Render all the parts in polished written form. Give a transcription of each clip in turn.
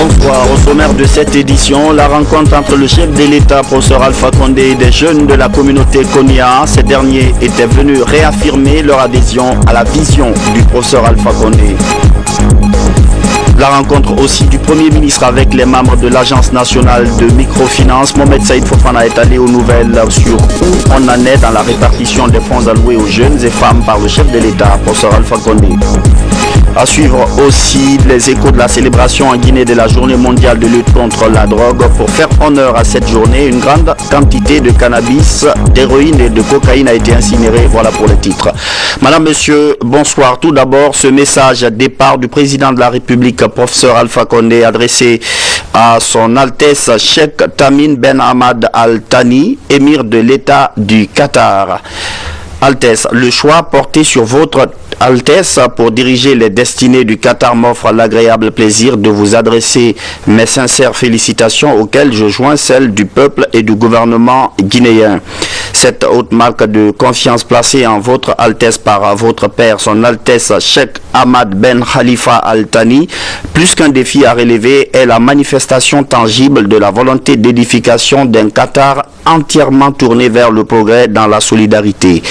Bonsoir, au sommaire de cette édition, la rencontre entre le chef de l'État, professeur Alpha Condé, et des jeunes de la communauté Konia. Ces derniers étaient venus réaffirmer leur adhésion à la vision du professeur Alpha Condé. La rencontre aussi du Premier ministre avec les membres de l'Agence nationale de microfinance. Mohamed Saïd Fofana est allé aux nouvelles sur où on en est dans la répartition des fonds alloués aux jeunes et femmes par le chef de l'État, professeur Alpha Condé. À suivre aussi les échos de la célébration en Guinée de la journée mondiale de lutte contre la drogue. Pour faire honneur à cette journée, une grande quantité de cannabis, d'héroïne et de cocaïne a été incinérée. Voilà pour le titre. Madame, monsieur, bonsoir. Tout d'abord, ce message à départ du président de la République, professeur Alpha Condé, adressé à son Altesse Cheikh Tamim Ben Hamad Al Thani, émir de l'État du Qatar. Altesse, le choix porté sur votre Altesse pour diriger les destinées du Qatar m'offre l'agréable plaisir de vous adresser mes sincères félicitations auxquelles je joins celles du peuple et du gouvernement guinéen. Cette haute marque de confiance placée en votre Altesse par votre père, son Altesse Cheikh Ahmad Ben Khalifa Al Thani, plus qu'un défi à relever, est la manifestation tangible de la volonté d'édification d'un Qatar entièrement tourné vers le progrès dans la solidarité.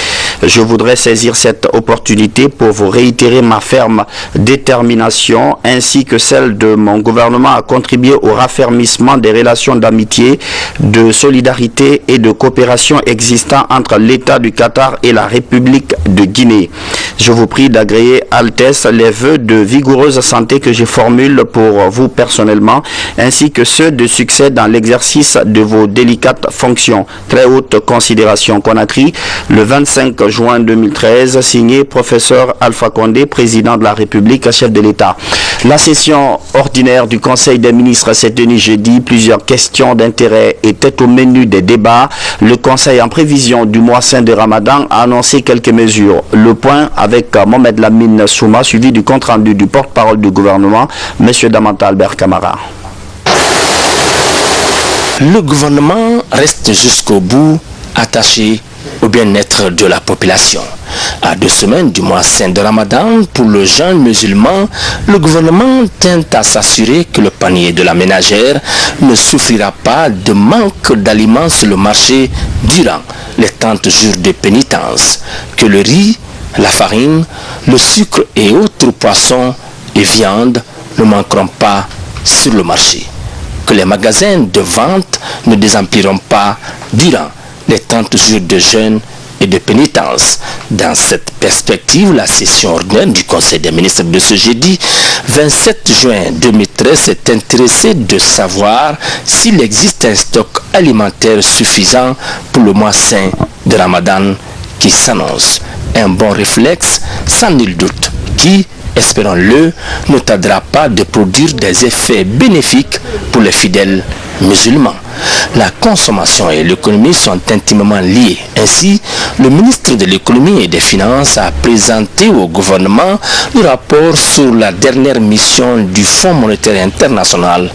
Je voudrais saisir cette opportunité pour vous réitérer ma ferme détermination ainsi que celle de mon gouvernement à contribuer au raffermissement des relations d'amitié, de solidarité et de coopération existant entre l'État du Qatar et la République de Guinée. Je vous prie d'agréer, Altesse, les vœux de vigoureuse santé que je formule pour vous personnellement ainsi que ceux de succès dans l'exercice de vos délicates fonctions. Très haute considération. Conakry, le 25 juin 2013, signé professeur Alpha Condé, président de la République, chef de l'État. La session ordinaire du Conseil des ministres s'est tenue jeudi. Plusieurs questions d'intérêt étaient au menu des débats. Le Conseil, en prévision du mois saint de Ramadan, a annoncé quelques mesures. Le point avec Mohamed Lamine Souma, suivi du compte-rendu du porte-parole du gouvernement, M. Damanta Albert Camara. Le gouvernement reste jusqu'au bout attaché au bien-être de la population. À 2 semaines du mois saint de Ramadan, pour le jeune musulman, le gouvernement tient à s'assurer que le panier de la ménagère ne souffrira pas de manque d'aliments sur le marché durant les 30 jours de pénitence, que le riz, la farine, le sucre et autres poissons et viandes ne manqueront pas sur le marché, que les magasins de vente ne désempiront pas durant les 30 jours de jeûne et de pénitence. Dans cette perspective, la session ordinaire du Conseil des ministres de ce jeudi 27 juin 2013 s'est intéressée de savoir s'il existe un stock alimentaire suffisant pour le mois saint de Ramadan qui s'annonce. Un bon réflexe, sans nul doute, qui, espérons-le, ne tardera pas de produire des effets bénéfiques pour les fidèles musulmans. La consommation et l'économie sont intimement liées. Ainsi, le ministre de l'économie et des finances a présenté au gouvernement le rapport sur la dernière mission du Fonds monétaire international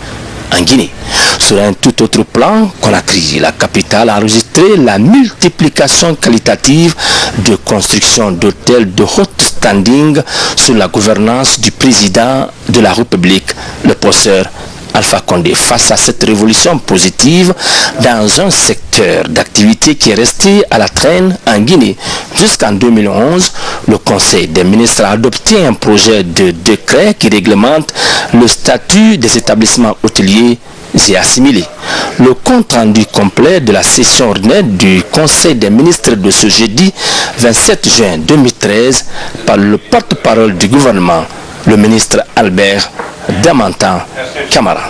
en Guinée. Sur un tout autre plan, Conakry, la capitale, a enregistré la multiplication qualitative de construction d'hôtels de haut standing sous la gouvernance du président de la République, le professeur Alpha Condé. Face à cette révolution positive dans un secteur d'activité qui est resté à la traîne en Guinée. Jusqu'en 2011, le Conseil des ministres a adopté un projet de décret qui réglemente le statut des établissements hôteliers et assimilés. Le compte rendu complet de la session ordinaire du Conseil des ministres de ce jeudi 27 juin 2013 par le porte-parole du gouvernement, le ministre Albert Damanta Camara.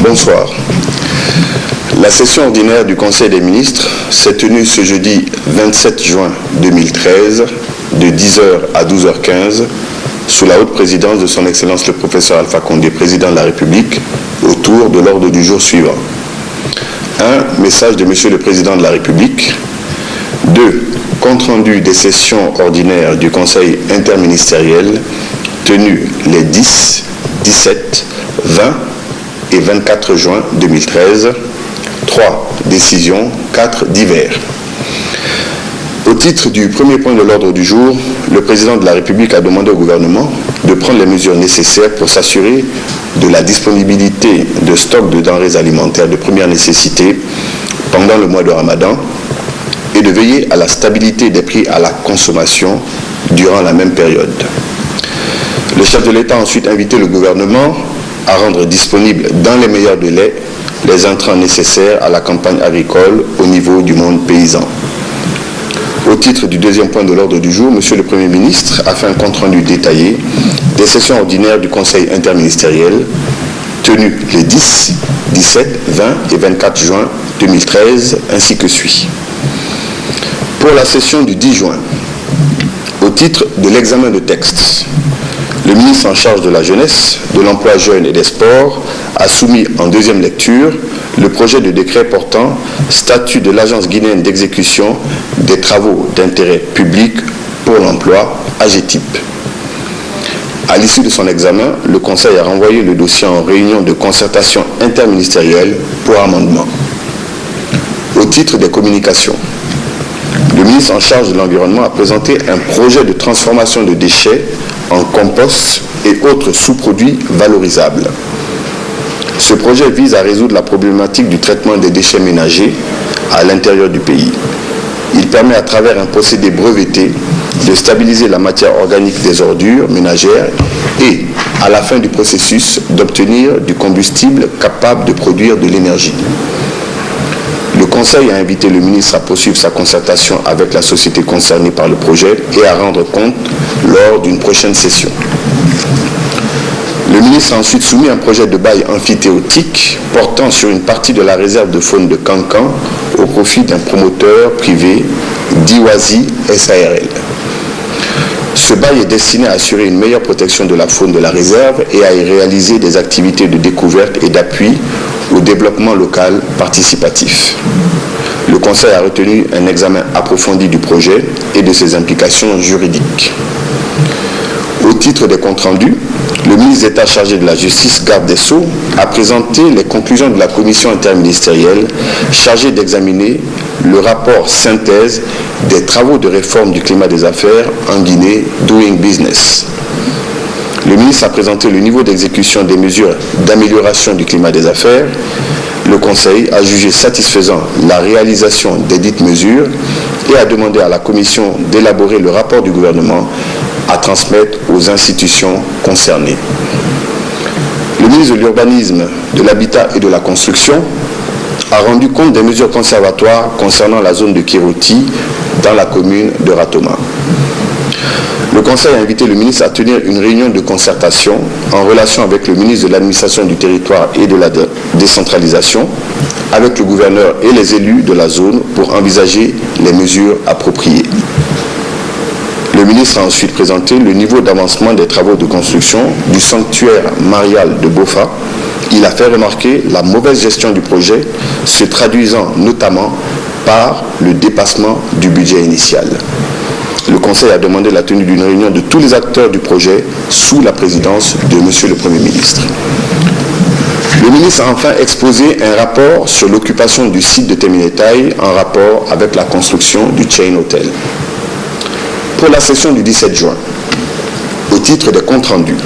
Bonsoir. La session ordinaire du Conseil des ministres s'est tenue ce jeudi 27 juin 2013 de 10h à 12h15 sous la haute présidence de son Excellence le professeur Alpha Condé, président de la République, autour de l'ordre du jour suivant. 1. Message de Monsieur le Président de la République. 2. Compte rendu des sessions ordinaires du Conseil interministériel tenues les 10, 17, 20 et 24 juin 2013. 3. Décisions. 4. Divers. Au titre du premier point de l'ordre du jour, le président de la République a demandé au gouvernement de prendre les mesures nécessaires pour s'assurer de la disponibilité de stocks de denrées alimentaires de première nécessité pendant le mois de Ramadan et de veiller à la stabilité des prix à la consommation durant la même période. Le chef de l'État a ensuite invité le gouvernement à rendre disponibles dans les meilleurs délais les intrants nécessaires à la campagne agricole au niveau du monde paysan. Au titre du deuxième point de l'ordre du jour, M. le Premier ministre a fait un compte-rendu détaillé des sessions ordinaires du Conseil interministériel tenues les 10, 17, 20 et 24 juin 2013, ainsi que suit. Pour la session du 10 juin, au titre de l'examen de textes, le ministre en charge de la jeunesse, de l'emploi jeune et des sports a soumis en deuxième lecture le projet de décret portant statut de l'Agence guinéenne d'exécution des travaux d'intérêt public pour l'emploi, AGETIP. À l'issue de son examen, le Conseil a renvoyé le dossier en réunion de concertation interministérielle pour amendement. Au titre des communications, le ministre en charge de l'environnement a présenté un projet de transformation de déchets en compost et autres sous-produits valorisables. Ce projet vise à résoudre la problématique du traitement des déchets ménagers à l'intérieur du pays. Il permet à travers un procédé breveté de stabiliser la matière organique des ordures ménagères et, à la fin du processus, d'obtenir du combustible capable de produire de l'énergie. Le Conseil a invité le ministre à poursuivre sa concertation avec la société concernée par le projet et à rendre compte lors d'une prochaine session. Le ministre a ensuite soumis un projet de bail amphithéotique portant sur une partie de la réserve de faune de Cancan au profit d'un promoteur privé, Diwazi SARL. Ce bail est destiné à assurer une meilleure protection de la faune de la réserve et à y réaliser des activités de découverte et d'appui au développement local participatif. Le Conseil a retenu un examen approfondi du projet et de ses implications juridiques. Au titre des comptes rendus, le ministre d'État chargé de la Justice, garde des Sceaux, a présenté les conclusions de la commission interministérielle chargée d'examiner le rapport synthèse des travaux de réforme du climat des affaires en Guinée, Doing Business. Le ministre a présenté le niveau d'exécution des mesures d'amélioration du climat des affaires. Le Conseil a jugé satisfaisant la réalisation des dites mesures et a demandé à la Commission d'élaborer le rapport du gouvernement à transmettre aux institutions concernées. Le ministre de l'Urbanisme, de l'Habitat et de la Construction a rendu compte des mesures conservatoires concernant la zone de Kiroti dans la commune de Ratoma. Le Conseil a invité le ministre à tenir une réunion de concertation en relation avec le ministre de l'Administration du Territoire et de la Décentralisation, avec le gouverneur et les élus de la zone pour envisager les mesures appropriées. Le ministre a ensuite présenté le niveau d'avancement des travaux de construction du sanctuaire marial de Bofa. Il a fait remarquer la mauvaise gestion du projet, se traduisant notamment par le dépassement du budget initial. Le Conseil a demandé la tenue d'une réunion de tous les acteurs du projet sous la présidence de M. le Premier ministre. Le ministre a enfin exposé un rapport sur l'occupation du site de Teminetaï en rapport avec la construction du Chain Hotel. Pour la session du 17 juin, au titre des comptes rendus,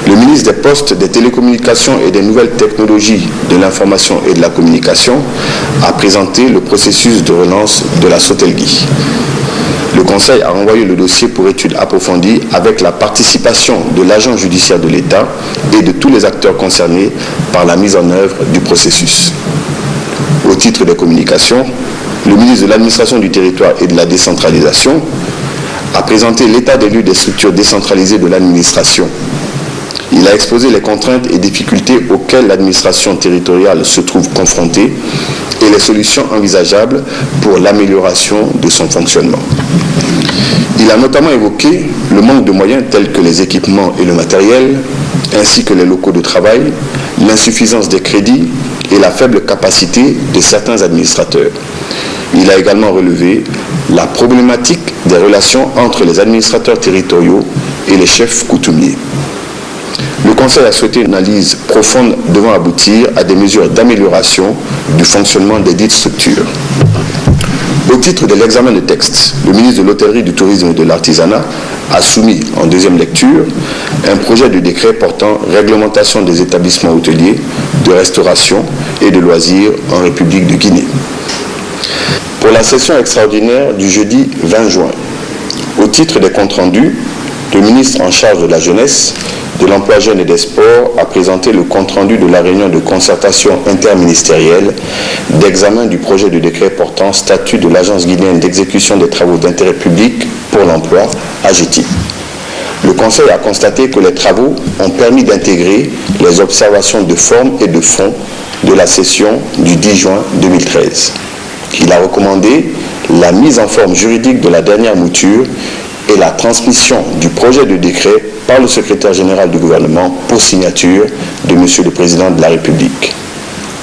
le ministre des Postes, des Télécommunications et des Nouvelles Technologies de l'Information et de la Communication a présenté le processus de relance de la Sotelgui. Le Conseil a renvoyé le dossier pour étude approfondie avec la participation de l'agent judiciaire de l'État et de tous les acteurs concernés par la mise en œuvre du processus. Au titre des communications, le ministre de l'Administration du Territoire et de la Décentralisation a présenté l'état des lieux des structures décentralisées de l'administration. Il a exposé les contraintes et difficultés auxquelles l'administration territoriale se trouve confrontée et les solutions envisageables pour l'amélioration de son fonctionnement. Il a notamment évoqué le manque de moyens tels que les équipements et le matériel, ainsi que les locaux de travail, l'insuffisance des crédits et la faible capacité de certains administrateurs. Il a également relevé la problématique des relations entre les administrateurs territoriaux et les chefs coutumiers. Le Conseil a souhaité une analyse profonde devant aboutir à des mesures d'amélioration du fonctionnement des dites structures. Au titre de l'examen des textes, le ministre de l'Hôtellerie, du Tourisme et de l'Artisanat a soumis en deuxième lecture un projet de décret portant réglementation des établissements hôteliers, de restauration et de loisirs en République de Guinée. Pour la session extraordinaire du jeudi 20 juin, au titre des comptes rendus, le ministre en charge de la jeunesse, de l'emploi jeune et des sports a présenté le compte-rendu de la réunion de concertation interministérielle d'examen du projet de décret portant statut de l'Agence guinéenne d'exécution des travaux d'intérêt public pour l'emploi, AGETIP. Le Conseil a constaté que les travaux ont permis d'intégrer les observations de forme et de fond de la session du 10 juin 2013. Il a recommandé la mise en forme juridique de la dernière mouture et la transmission du projet de décret par le secrétaire général du gouvernement pour signature de M. le Président de la République.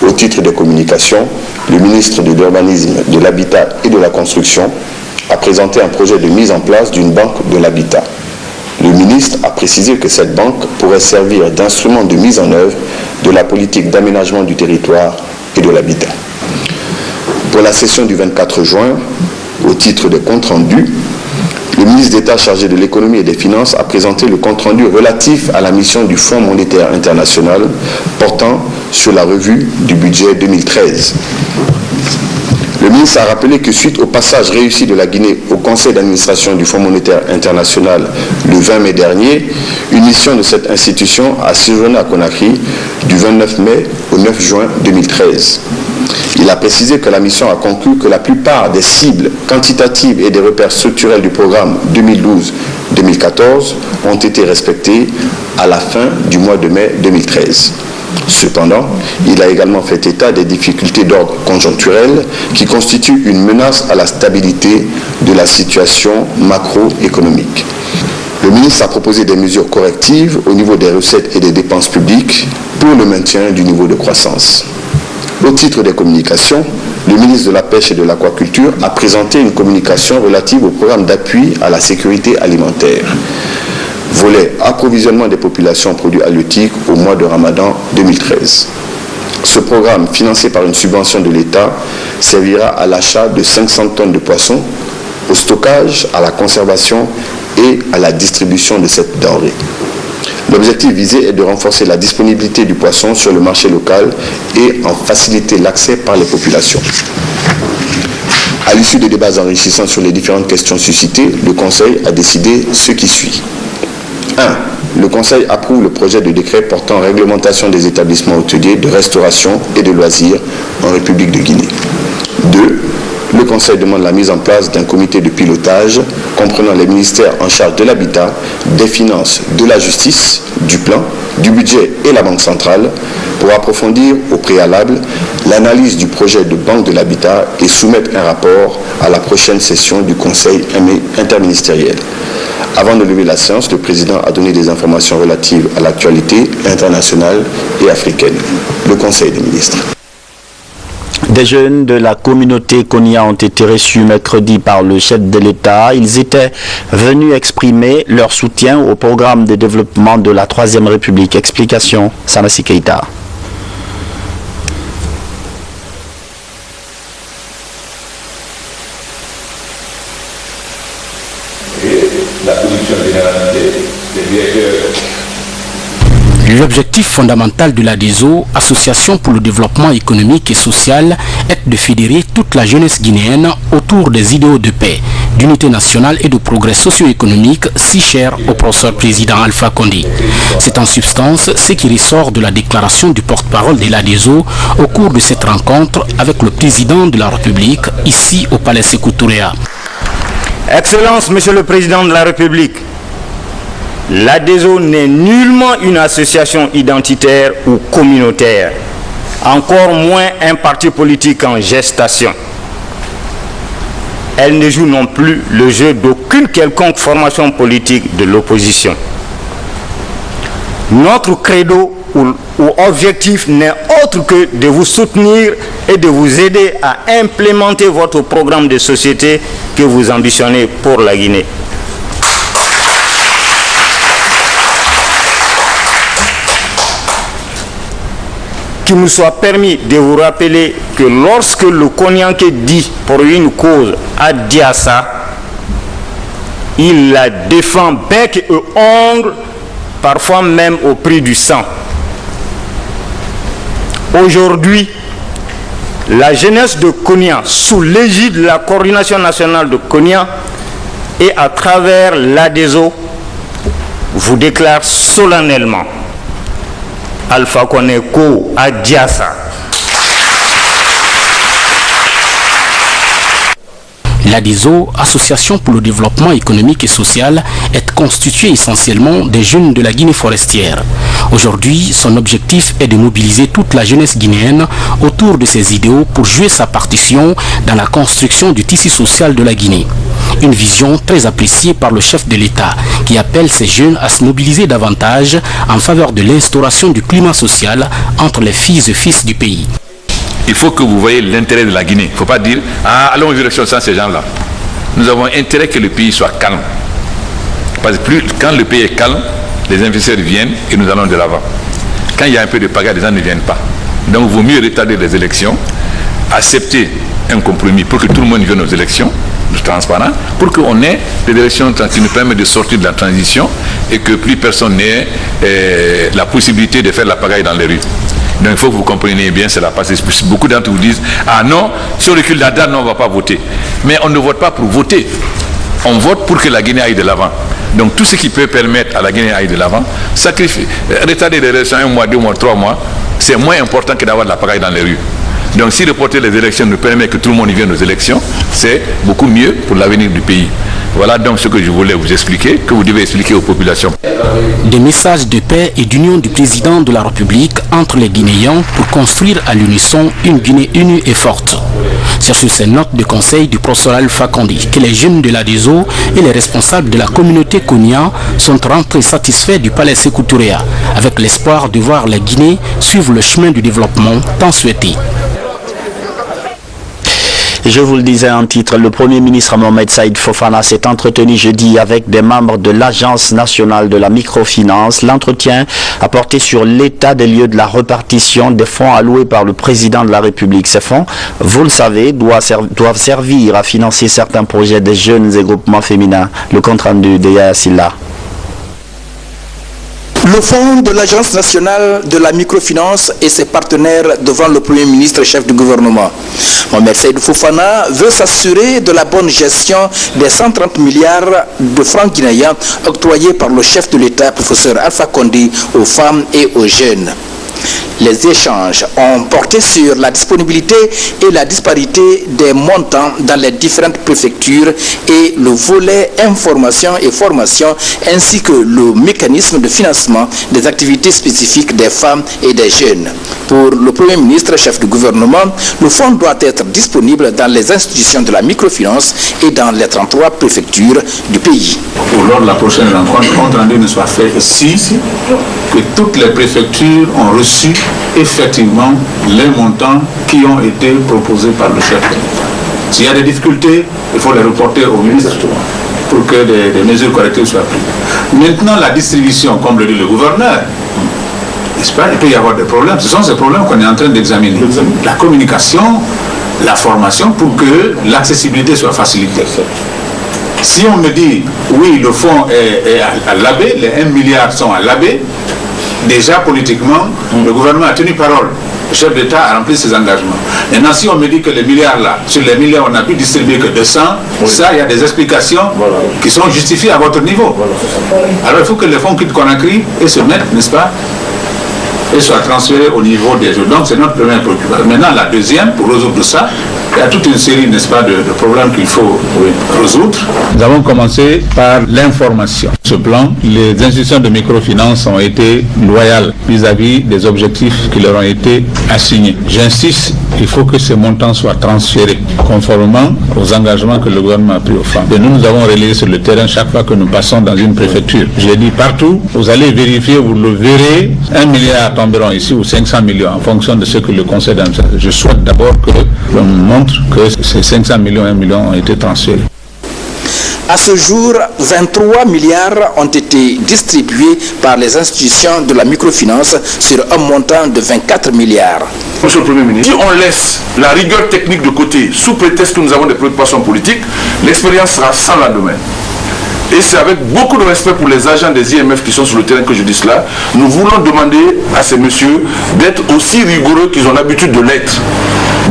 Au titre des communications, le ministre de l'Urbanisme, de l'Habitat et de la Construction a présenté un projet de mise en place d'une banque de l'habitat. Le ministre a précisé que cette banque pourrait servir d'instrument de mise en œuvre de la politique d'aménagement du territoire et de l'habitat. Pour la session du 24 juin, au titre des comptes rendus, le ministre d'État chargé de l'économie et des finances a présenté le compte-rendu relatif à la mission du Fonds monétaire international portant sur la revue du budget 2013. Le ministre a rappelé que suite au passage réussi de la Guinée au conseil d'administration du Fonds monétaire international le 20 mai dernier, une mission de cette institution a séjourné à Conakry du 29 mai au 9 juin 2013. Il a précisé que la mission a conclu que la plupart des cibles quantitatives et des repères structurels du programme 2012-2014 ont été respectés à la fin du mois de mai 2013. Cependant, il a également fait état des difficultés d'ordre conjoncturel qui constituent une menace à la stabilité de la situation macroéconomique. Le ministre a proposé des mesures correctives au niveau des recettes et des dépenses publiques pour le maintien du niveau de croissance. Au titre des communications, le ministre de la Pêche et de l'Aquaculture a présenté une communication relative au programme d'appui à la sécurité alimentaire. Volet approvisionnement des populations en produits halieutiques au mois de Ramadan 2013. Ce programme, financé par une subvention de l'État, servira à l'achat de 500 tonnes de poissons, au stockage, à la conservation et à la distribution de cette denrée. L'objectif visé est de renforcer la disponibilité du poisson sur le marché local et en faciliter l'accès par les populations. À l'issue des débats enrichissants sur les différentes questions suscitées, le Conseil a décidé ce qui suit. 1. Le Conseil approuve le projet de décret portant réglementation des établissements hôteliers, de restauration et de loisirs en République de Guinée. 2. Le Conseil demande la mise en place d'un comité de pilotage comprenant les ministères en charge de l'habitat, des finances, de la justice, du plan, du budget et la Banque centrale pour approfondir au préalable l'analyse du projet de banque de l'habitat et soumettre un rapport à la prochaine session du Conseil interministériel. Avant de lever la séance, le Président a donné des informations relatives à l'actualité internationale et africaine. Le Conseil des ministres. Des jeunes de la communauté Konia ont été reçus mercredi par le chef de l'État. Ils étaient venus exprimer leur soutien au programme de développement de la Troisième République. Explication, Samassi Keïta. L'objectif fondamental de l'ADESO, Association pour le développement économique et social, est de fédérer toute la jeunesse guinéenne autour des idéaux de paix, d'unité nationale et de progrès socio-économique si chers au professeur président Alpha Condé. C'est en substance ce qui ressort de la déclaration du porte-parole de l'ADESO au cours de cette rencontre avec le président de la République ici au Palais Sékou Touré. Excellence, Monsieur le Président de la République, l'ADESO n'est nullement une association identitaire ou communautaire, encore moins un parti politique en gestation. Elle ne joue non plus le jeu d'aucune quelconque formation politique de l'opposition. Notre credo ou objectif n'est autre que de vous soutenir et de vous aider à implémenter votre programme de société que vous ambitionnez pour la Guinée. qu'il nous soit permis de vous rappeler que lorsque le Konyanké dit pour une cause à Diassa, il la défend bec et ongle, parfois même au prix du sang. Aujourd'hui, la jeunesse de Konya, sous l'égide de la coordination nationale de Konya et à travers l'ADESO, vous déclare solennellement Alpha Condé Ko à Diassa. L'ADESO, Association pour le développement économique et social, est constituée essentiellement des jeunes de la Guinée forestière. Aujourd'hui, son objectif est de mobiliser toute la jeunesse guinéenne autour de ses idéaux pour jouer sa partition dans la construction du tissu social de la Guinée. Une vision très appréciée par le chef de l'État qui appelle ces jeunes à se mobiliser davantage en faveur de l'instauration du climat social entre les filles et fils du pays. Il faut que vous voyez l'intérêt de la Guinée. Il ne faut pas dire « Ah, allons aux élections sans ces gens-là ». Nous avons intérêt que le pays soit calme. Parce que quand le pays est calme, les investisseurs viennent et nous allons de l'avant. Quand il y a un peu de pagaille, les gens ne viennent pas. Donc il vaut mieux retarder les élections, accepter un compromis pour que tout le monde vienne aux élections, transparent, pour qu'on ait des élections qui nous permettent de sortir de la transition et que plus personne n'ait la possibilité de faire la pagaille dans les rues. Donc il faut que vous compreniez bien cela, parce que beaucoup d'entre vous disent « Ah non, si on recule la date, non, on ne va pas voter ». Mais on ne vote pas pour voter. On vote pour que la Guinée aille de l'avant. Donc tout ce qui peut permettre à la Guinée d'aller de l'avant, retarder les élections 1 mois, 2 mois, 3 mois, c'est moins important que d'avoir de la pagaille dans les rues. Donc si reporter les élections nous permet que tout le monde vienne aux élections, c'est beaucoup mieux pour l'avenir du pays. Voilà donc ce que je voulais vous expliquer, que vous devez expliquer aux populations. Des messages de paix et d'union du président de la République entre les Guinéens pour construire à l'unisson une Guinée unie et forte. C'est sur ces notes de conseil du professeur Alpha Condé que les jeunes de l'ADESO et les responsables de la communauté Konya sont rentrés satisfaits du palais Sékou Touré, avec l'espoir de voir la Guinée suivre le chemin du développement tant souhaité. Je vous le disais en titre, le Premier ministre Mohamed Saïd Fofana s'est entretenu jeudi avec des membres de l'Agence nationale de la microfinance. L'entretien a porté sur l'état des lieux de la répartition des fonds alloués par le président de la République. Ces fonds, vous le savez, doivent servir à financer certains projets des jeunes et groupements féminins. Le compte rendu de Yaya Silla. Le fonds de l'Agence nationale de la microfinance et ses partenaires devant le Premier ministre et chef du gouvernement. Mohamed Saïd Fofana veut s'assurer de la bonne gestion des 130 milliards de francs guinéens octroyés par le chef de l'État, professeur Alpha Condé, aux femmes et aux jeunes. Les échanges ont porté sur la disponibilité et la disparité des montants dans les différentes préfectures et le volet information et formation ainsi que le mécanisme de financement des activités spécifiques des femmes et des jeunes. Pour le Premier ministre, chef du gouvernement, le fonds doit être disponible dans les institutions de la microfinance et dans les 33 préfectures du pays. Lors de la prochaine rencontre, compte rendu ne soit fait ici, que toutes les préfectures ont reçu effectivement les montants qui ont été proposés par le chef. S'il y a des difficultés, il faut les reporter au ministre pour que des mesures correctives soient prises. Maintenant, la distribution, comme le dit le gouverneur, n'est-ce pas, il peut y avoir des problèmes. Ce sont ces problèmes qu'on est en train d'examiner. La communication, la formation, pour que l'accessibilité soit facilitée. Si on me dit, oui, le fonds est à l'abbé, les 1 milliard sont à l'abbé, déjà politiquement, le gouvernement a tenu parole. Le chef d'État a rempli ses engagements. Maintenant, si on me dit que les milliards là, sur les milliards, on n'a pu distribuer que 200, ça, il y a des explications qui sont justifiées à votre niveau. Alors, il faut que les fonds quittent Conakry et se mettent, n'est-ce pas, et soient transférés au niveau des jeux. Donc, c'est notre première préoccupation. Maintenant, la deuxième, pour résoudre ça, il y a toute une série, n'est-ce pas, de problèmes qu'il faut résoudre. Nous avons commencé par l'information. Ce plan, les institutions de microfinance ont été loyales vis-à-vis des objectifs qui leur ont été assignés. J'insiste, il faut que ces montants soient transférés conformément aux engagements que le gouvernement a pris aux femmes. Et nous avons relayé sur le terrain chaque fois que nous passons dans une préfecture. Je l'ai dit partout, vous allez vérifier, vous le verrez, 1 milliard tomberont ici ou 500 millions en fonction de ce que le conseil d'administration. Je souhaite d'abord que l'on montre que ces 500 millions, 1 million ont été transférés. À ce jour, 23 milliards ont été distribués par les institutions de la microfinance sur un montant de 24 milliards. Monsieur le Premier ministre, si on laisse la rigueur technique de côté, sous prétexte que nous avons des préoccupations politiques, l'expérience sera sans lendemain. Et c'est avec beaucoup de respect pour les agents des IMF qui sont sur le terrain que je dis cela. Nous voulons demander à ces messieurs d'être aussi rigoureux qu'ils ont l'habitude de l'être.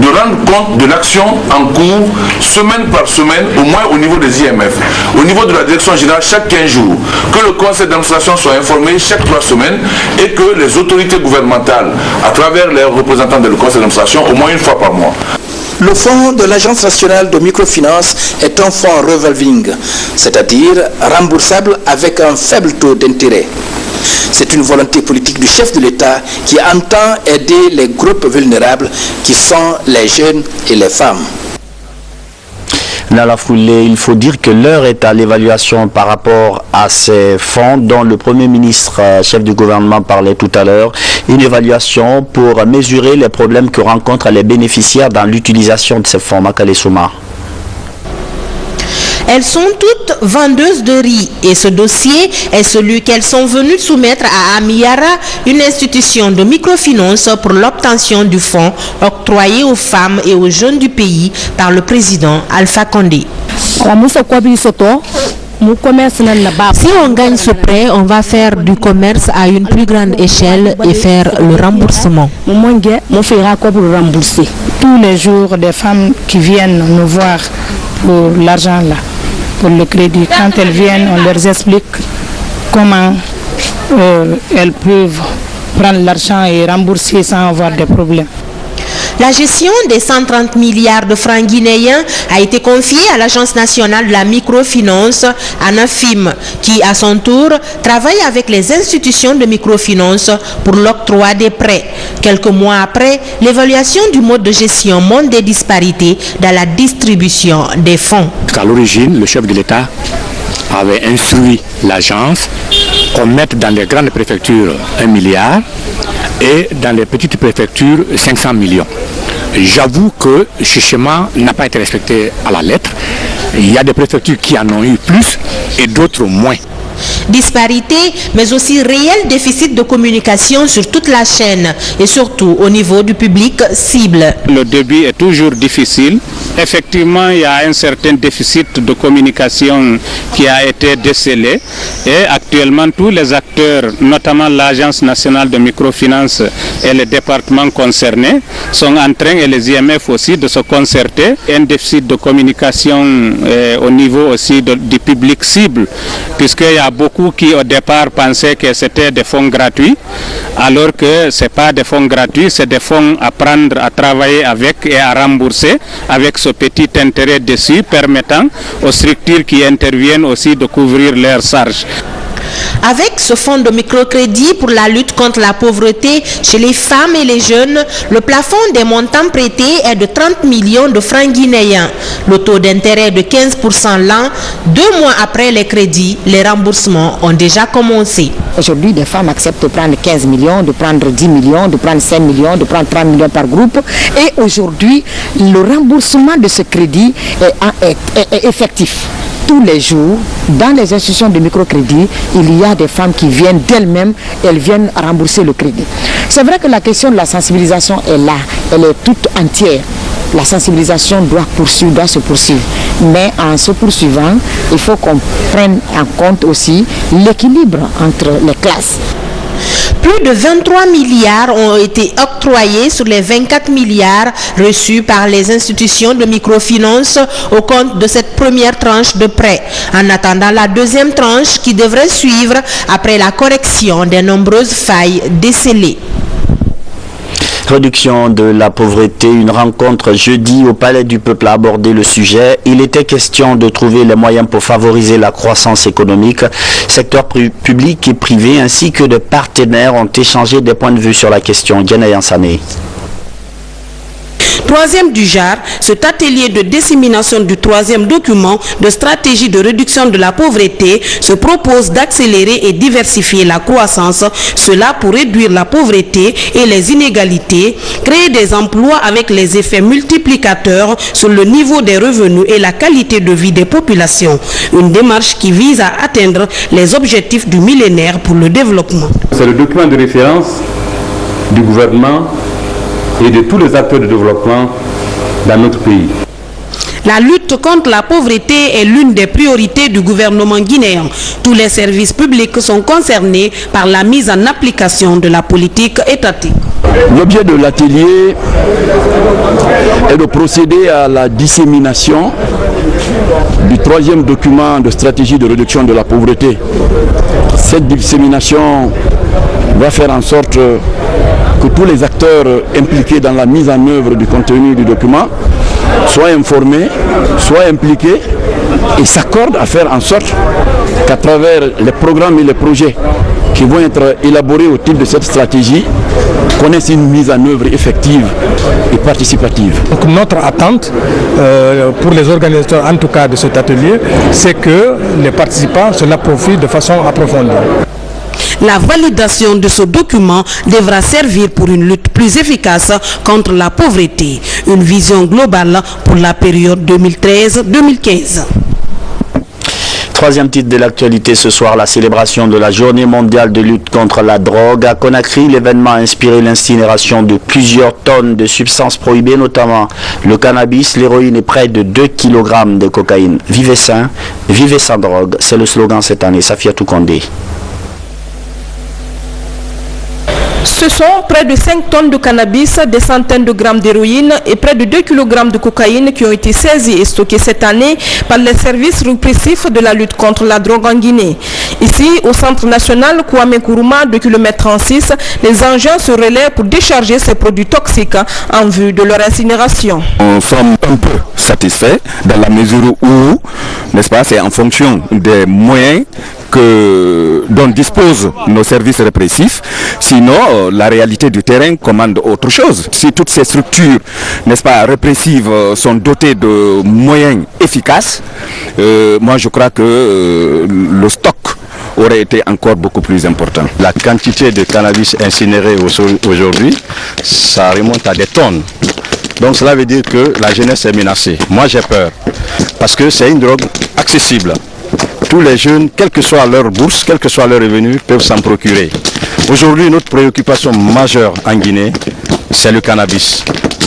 De rendre compte de l'action en cours, semaine par semaine, au moins au niveau des IMF. Au niveau de la direction générale, chaque 15 jours. Que le conseil d'administration soit informé chaque 3 semaines et que les autorités gouvernementales, à travers les représentants du conseil d'administration, au moins une fois par mois. Le fonds de l'Agence nationale de microfinance est un fonds revolving, c'est-à-dire remboursable avec un faible taux d'intérêt. C'est une volonté politique du chef de l'État qui entend aider les groupes vulnérables qui sont les jeunes et les femmes. Dans la foulée, il faut dire que l'heure est à l'évaluation par rapport à ces fonds dont le Premier ministre, chef du gouvernement, parlait tout à l'heure. Une évaluation pour mesurer les problèmes que rencontrent les bénéficiaires dans l'utilisation de ces fonds. Makale Souma. Elles sont toutes vendeuses de riz et ce dossier est celui qu'elles sont venues soumettre à Amiyara, une institution de microfinance pour l'obtention du fonds octroyé aux femmes et aux jeunes du pays par le président Alpha Condé. Si on gagne ce prêt, on va faire du commerce à une plus grande échelle et faire le remboursement. Tous les jours, des femmes qui viennent nous voir pour l'argent là, pour le crédit. Quand elles viennent, on leur explique comment elles peuvent prendre l'argent et rembourser sans avoir de problèmes. La gestion des 130 milliards de francs guinéens a été confiée à l'Agence nationale de la microfinance, ANAFIM, qui à son tour travaille avec les institutions de microfinance pour l'octroi des prêts. Quelques mois après, l'évaluation du mode de gestion montre des disparités dans la distribution des fonds. À l'origine, le chef de l'État avait instruit l'agence qu'on mette dans les grandes préfectures 1 milliard et dans les petites préfectures 500 millions. J'avoue que ce schéma n'a pas été respecté à la lettre. Il y a des préfectures qui en ont eu plus et d'autres moins. Disparité, mais aussi réel déficit de communication sur toute la chaîne et surtout au niveau du public cible. Le début est toujours difficile. Effectivement, il y a un certain déficit de communication qui a été décelé et actuellement tous les acteurs, notamment l'Agence nationale de microfinance et les départements concernés, sont en train, et les IMF aussi, de se concerter. Un déficit de communication au niveau aussi du public cible, puisqu'il y a beaucoup qui au départ pensaient que c'était des fonds gratuits, alors que ce n'est pas des fonds gratuits, c'est des fonds à prendre, à travailler avec et à rembourser avec ce petit intérêt dessus, permettant aux structures qui interviennent aussi de couvrir leurs charges. Avec ce fonds de microcrédit pour la lutte contre la pauvreté chez les femmes et les jeunes, le plafond des montants prêtés est de 30 millions de francs guinéens. Le taux d'intérêt est de 15% l'an. 2 mois après les crédits, les remboursements ont déjà commencé. Aujourd'hui, des femmes acceptent de prendre 15 millions, de prendre 10 millions, de prendre 5 millions, de prendre 3 millions par groupe. Et aujourd'hui, le remboursement de ce crédit est effectif. Tous les jours, dans les institutions de microcrédit, il y a des femmes qui viennent d'elles-mêmes, elles viennent rembourser le crédit. C'est vrai que la question de la sensibilisation est là, elle est toute entière. La sensibilisation doit se poursuivre. Mais en se poursuivant, il faut qu'on prenne en compte aussi l'équilibre entre les classes. Plus de 23 milliards ont été octroyés sur les 24 milliards reçus par les institutions de microfinance au compte de cette première tranche de prêt. En attendant la deuxième tranche qui devrait suivre après la correction des nombreuses failles décelées. Réduction de la pauvreté, une rencontre jeudi au Palais du Peuple a abordé le sujet. Il était question de trouver les moyens pour favoriser la croissance économique. Secteur public et privé ainsi que de partenaires ont échangé des points de vue sur la question. Diana Yansane. Troisième du genre, cet atelier de dissémination du troisième document de stratégie de réduction de la pauvreté se propose d'accélérer et diversifier la croissance, cela pour réduire la pauvreté et les inégalités, créer des emplois avec les effets multiplicateurs sur le niveau des revenus et la qualité de vie des populations. Une démarche qui vise à atteindre les objectifs du millénaire pour le développement. C'est le document de référence du gouvernement et de tous les acteurs de développement dans notre pays. La lutte contre la pauvreté est l'une des priorités du gouvernement guinéen. Tous les services publics sont concernés par la mise en application de la politique étatique. L'objet de l'atelier est de procéder à la dissémination du troisième document de stratégie de réduction de la pauvreté. Cette dissémination va faire en sorte que tous les acteurs impliqués dans la mise en œuvre du contenu du document soient informés, soient impliqués et s'accordent à faire en sorte qu'à travers les programmes et les projets qui vont être élaborés au titre de cette stratégie connaissent une mise en œuvre effective et participative. Donc notre attente pour les organisateurs en tout cas de cet atelier, c'est que les participants se l'approprient de façon approfondie. La validation de ce document devra servir pour une lutte plus efficace contre la pauvreté. Une vision globale pour la période 2013-2015. Troisième titre de l'actualité ce soir, la célébration de la journée mondiale de lutte contre la drogue. À Conakry, l'événement a inspiré l'incinération de plusieurs tonnes de substances prohibées, notamment le cannabis, l'héroïne et près de 2 kg de cocaïne. Vivez sain, vivez sans drogue, c'est le slogan cette année. Safiatou Kondé. Ce sont près de 5 tonnes de cannabis, des centaines de grammes d'héroïne et près de 2 kg de cocaïne qui ont été saisis et stockés cette année par les services répressifs de la lutte contre la drogue en Guinée. Ici, au centre national Kwame Nkrumah de km 36, les engins se relaient pour décharger ces produits toxiques en vue de leur incinération. On sommes un peu satisfaits dans la mesure où, n'est-ce pas, c'est en fonction des moyens dont disposent nos services répressifs. Sinon, la réalité du terrain commande autre chose. Si toutes ces structures, n'est-ce pas, répressives sont dotées de moyens efficaces, moi je crois que le stock aurait été encore beaucoup plus important. La quantité de cannabis incinéré aujourd'hui, ça remonte à des tonnes. Donc cela veut dire que la jeunesse est menacée. Moi j'ai peur, parce que c'est une drogue accessible. Tous les jeunes, quelle que soit leur bourse, quel que soit leur revenu, peuvent s'en procurer. Aujourd'hui, notre préoccupation majeure en Guinée, c'est le cannabis.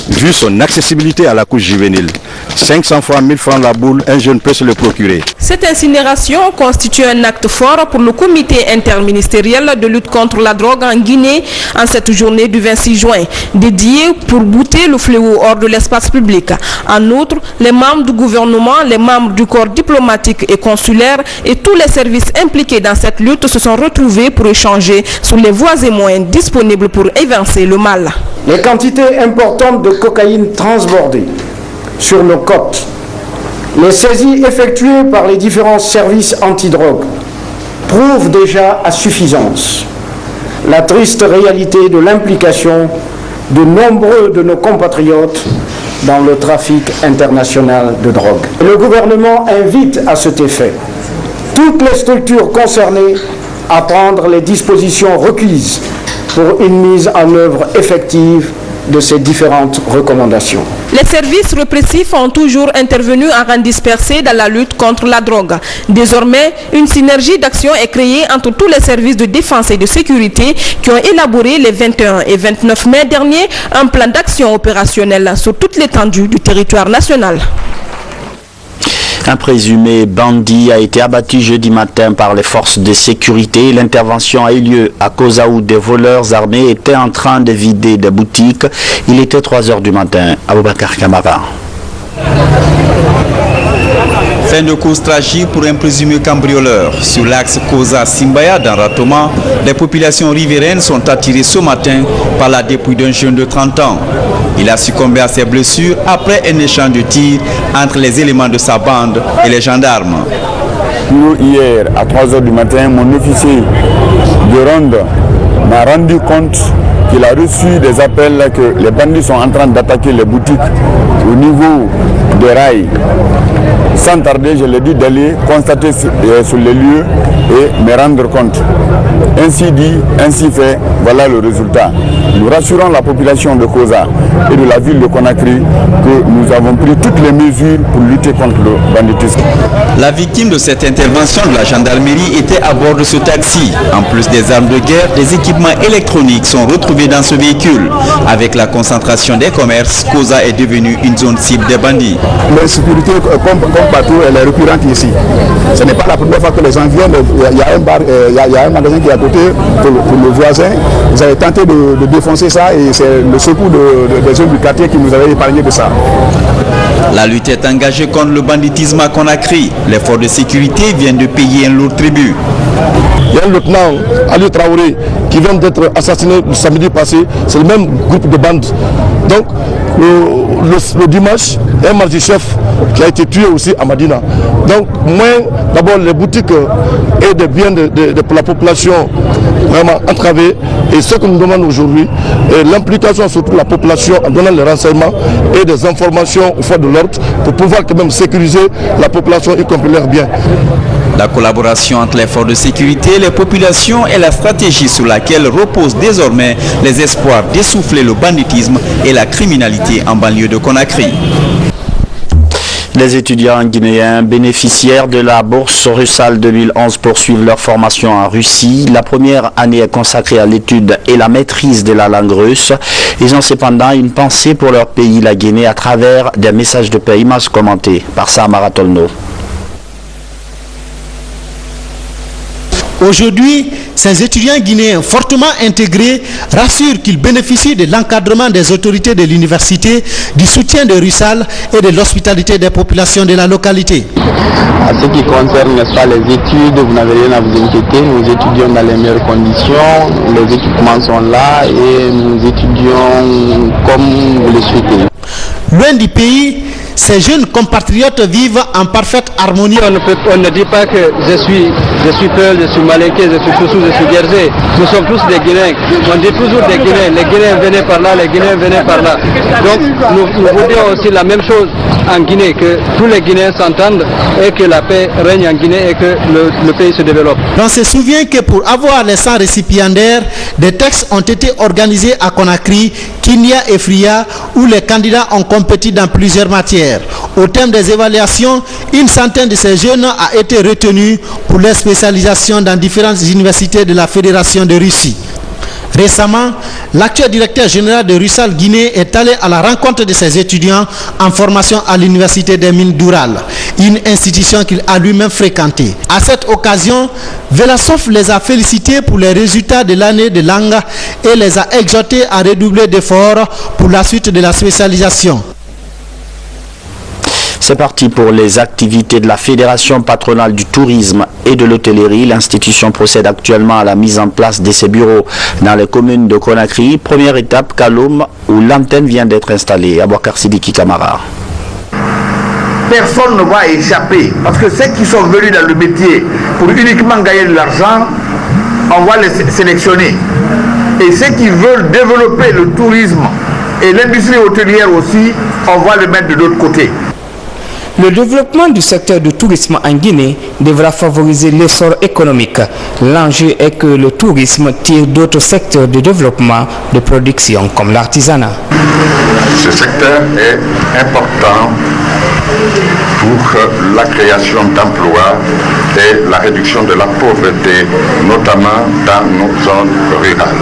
Vu son accessibilité à la couche juvénile, 500 fois 1000 francs la boule, un jeune peut se le procurer. Cette incinération constitue un acte fort pour le comité interministériel de lutte contre la drogue en Guinée en cette journée du 26 juin, dédiée pour bouter le fléau hors de l'espace public. En outre, les membres du gouvernement, les membres du corps diplomatique et consulaire et tous les services impliqués dans cette lutte se sont retrouvés pour échanger sur les voies et moyens disponibles pour évincer le mal. Les quantités importantes de cocaïne transbordée sur nos côtes, les saisies effectuées par les différents services antidrogue prouvent déjà à suffisance la triste réalité de l'implication de nombreux de nos compatriotes dans le trafic international de drogue. Le gouvernement invite à cet effet toutes les structures concernées à prendre les dispositions requises pour une mise en œuvre effective de ces différentes recommandations. Les services répressifs ont toujours intervenu en rang dispersé dans la lutte contre la drogue. Désormais, une synergie d'action est créée entre tous les services de défense et de sécurité qui ont élaboré les 21 et 29 mai dernier un plan d'action opérationnel sur toute l'étendue du territoire national. Un présumé bandit a été abattu jeudi matin par les forces de sécurité. L'intervention a eu lieu à cause où des voleurs armés étaient en train de vider des boutiques. Il était 3 h du matin. Aboubakar Kamara. Fin de course tragique pour un présumé cambrioleur. Sur l'axe Koza-Simbaya dans Ratoma, les populations riveraines sont attirées ce matin par la dépouille d'un jeune de 30 ans. Il a succombé à ses blessures après un échange de tirs entre les éléments de sa bande et les gendarmes. Hier, à 3 h du matin, mon officier de ronde m'a rendu compte qu'il a reçu des appels que les bandits sont en train d'attaquer les boutiques au niveau des rails. Sans tarder, je l'ai dit, d'aller constater sur les lieux et me rendre compte. Ainsi dit, ainsi fait, voilà le résultat. Nous rassurons la population de Koza et de la ville de Conakry que nous avons pris toutes les mesures pour lutter contre le banditisme. La victime de cette intervention de la gendarmerie était à bord de ce taxi. En plus des armes de guerre, des équipements électroniques sont retrouvés dans ce véhicule. Avec la concentration des commerces, Koza est devenue une zone cible des bandits. L'insécurité, comme partout, elle est récurrente ici. Ce n'est pas la première fois que les gens viennent. Il y a un bar, il y a un magasin qui est à côté pour le voisin. Vous avez tenté de défoncer ça et c'est le secours des jeunes du quartier qui nous avait épargné de ça. La lutte est engagée contre le banditisme à Conakry. Les forces de sécurité viennent de payer un lourd tribut. Il y a un lieutenant, Ali Traoré, qui vient d'être assassiné le samedi passé. C'est le même groupe de bandes. Donc, le dimanche, il y a un mardi-chef qui a été tué aussi à Madina. Donc, d'abord les boutiques et des biens de la population vraiment entravés. Et ce que nous demandons aujourd'hui, est l'implication surtout de la population en donnant les renseignements et des informations aux forces de l'ordre pour pouvoir quand même sécuriser la population, y compris leurs biens. La collaboration entre les forces de sécurité, les populations est la stratégie sur laquelle reposent désormais les espoirs d'essouffler le banditisme et la criminalité en banlieue de Conakry. Les étudiants guinéens bénéficiaires de la bourse Russal 2011 poursuivent leur formation en Russie. La première année est consacrée à l'étude et la maîtrise de la langue russe. Ils ont cependant une pensée pour leur pays, la Guinée, à travers des messages de paix, images commentées par Samara Tolno. Aujourd'hui, ces étudiants guinéens fortement intégrés rassurent qu'ils bénéficient de l'encadrement des autorités de l'université, du soutien de Russal et de l'hospitalité des populations de la localité. À ce qui concerne, n'est-ce pas, les études, vous n'avez rien à vous inquiéter, nous étudions dans les meilleures conditions, les équipements sont là et nous étudions comme vous le souhaitez. Loin du pays, ces jeunes compatriotes vivent en parfaite harmonie. On ne dit pas que je suis Peul, je suis Malinké, je suis Soussou, je suis Guerzé. Nous sommes tous des Guinéens. On dit toujours des Guinéens. Les Guinéens venaient par là, les Guinéens venaient par là. Donc nous voudrions aussi la même chose en Guinée, que tous les Guinéens s'entendent et que la paix règne en Guinée et que le pays se développe. On se souvient que pour avoir les 100 récipiendaires, des textes ont été organisés à Conakry, Kinya et Fria, où les candidats ont compéti dans plusieurs matières. Au terme des évaluations, une centaine de ces jeunes a été retenue pour leur spécialisation dans différentes universités de la Fédération de Russie. Récemment, l'actuel directeur général de Russal Guinée est allé à la rencontre de ses étudiants en formation à l'université des mines d'Oural, une institution qu'il a lui-même fréquentée. À cette occasion, Velasov les a félicités pour les résultats de l'année de langue et les a exhortés à redoubler d'efforts pour la suite de la spécialisation. C'est parti pour les activités de la Fédération patronale du tourisme et de l'hôtellerie. L'institution procède actuellement à la mise en place de ses bureaux dans les communes de Conakry. Première étape, Kaloum, où l'antenne vient d'être installée. Abouakar Sidiki Kamara. Personne ne va échapper, parce que ceux qui sont venus dans le métier pour uniquement gagner de l'argent, on va les sélectionner. Et ceux qui veulent développer le tourisme et l'industrie hôtelière aussi, on va le mettre de l'autre côté. Le développement du secteur du tourisme en Guinée devra favoriser l'essor économique. L'enjeu est que le tourisme tire d'autres secteurs de développement de production comme l'artisanat. Ce secteur est important pour la création d'emplois et la réduction de la pauvreté, notamment dans nos zones rurales.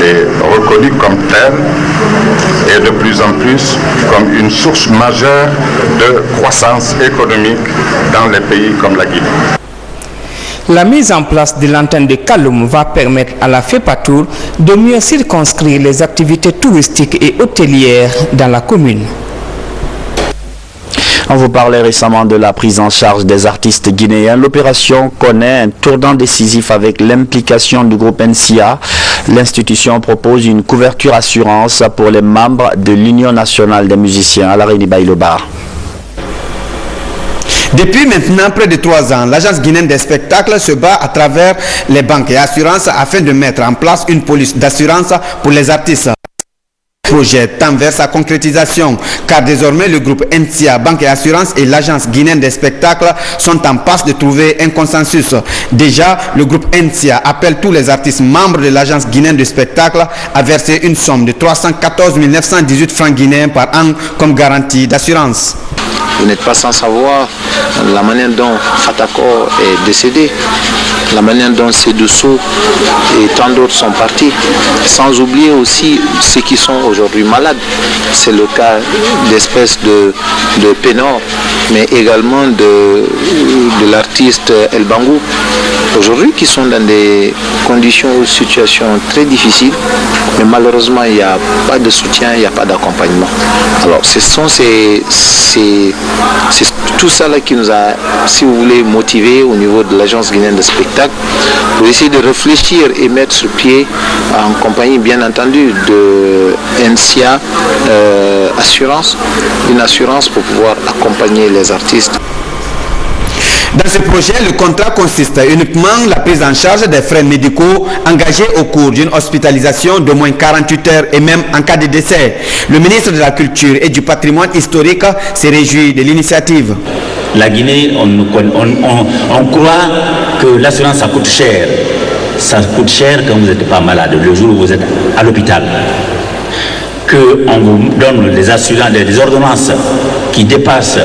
Est reconnu comme tel et de plus en plus comme une source majeure de croissance économique dans les pays comme la Guinée. La mise en place de l'antenne de Kaloum va permettre à la FEPATOUR de mieux circonscrire les activités touristiques et hôtelières dans la commune. On vous parlait récemment de la prise en charge des artistes guinéens. L'opération connaît un tournant décisif avec l'implication du groupe NCA. L'institution propose une couverture assurance pour les membres de l'Union nationale des musiciens à la Réunion Baïloba. Depuis maintenant près de 3 ans, l'Agence guinéenne des spectacles se bat à travers les banques et assurances afin de mettre en place une police d'assurance pour les artistes. Le projet tend vers sa concrétisation car désormais le groupe NCA Banque et Assurance et l'Agence guinéenne des spectacles sont en passe de trouver un consensus. Déjà, le groupe NCA appelle tous les artistes membres de l'Agence guinéenne de spectacle à verser une somme de 314 918 francs guinéens par an comme garantie d'assurance. Vous n'êtes pas sans savoir la manière dont Fatako est décédé, la manière dont Sédoussou et tant d'autres sont partis, sans oublier aussi ceux qui sont aujourd'hui malades. C'est le cas d'espèces de Pénor, mais également de l'artiste El Bangou, aujourd'hui qui sont dans des conditions ou situations très difficiles, mais malheureusement il n'y a pas de soutien, il n'y a pas d'accompagnement. Alors ce sont c'est tout ça là qui nous a, si vous voulez, motivé au niveau de l'Agence guinéenne de spectacle pour essayer de réfléchir et mettre sur pied, en compagnie bien entendu de NCA Assurance, une assurance pour pouvoir accompagner les artistes. Dans ce projet, le contrat consiste uniquement à la prise en charge des frais médicaux engagés au cours d'une hospitalisation d'au moins 48 heures et même en cas de décès. Le ministre de la Culture et du Patrimoine historique s'est réjoui de l'initiative. La Guinée, on croit que l'assurance, ça coûte cher. Ça coûte cher quand vous n'êtes pas malade, le jour où vous êtes à l'hôpital. Qu'on vous donne des ordonnances qui dépassent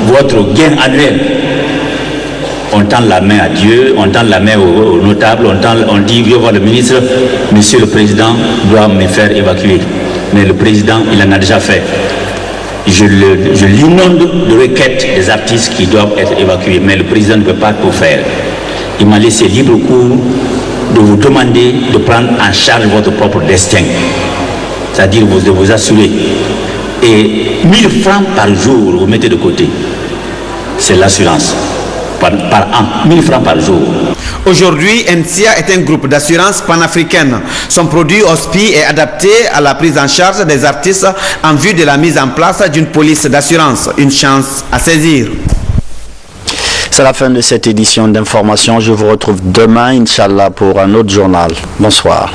votre gain annuel. On tend la main à Dieu, on tend la main aux notables, on dit, viens voir le ministre, monsieur le président doit me faire évacuer. Mais le président, il en a déjà fait. Je l'inonde de requêtes des artistes qui doivent être évacués, mais le président ne peut pas tout faire. Il m'a laissé libre cours de vous demander de prendre en charge votre propre destin, c'est-à-dire de vous assurer. Et 1000 francs par jour, vous mettez de côté. C'est l'assurance. Par an, 1000 francs par jour. Aujourd'hui, NCA est un groupe d'assurance panafricaine. Son produit Hospi est adapté à la prise en charge des artistes en vue de la mise en place d'une police d'assurance. Une chance à saisir. C'est la fin de cette édition d'information. Je vous retrouve demain, Inch'Allah, pour un autre journal. Bonsoir.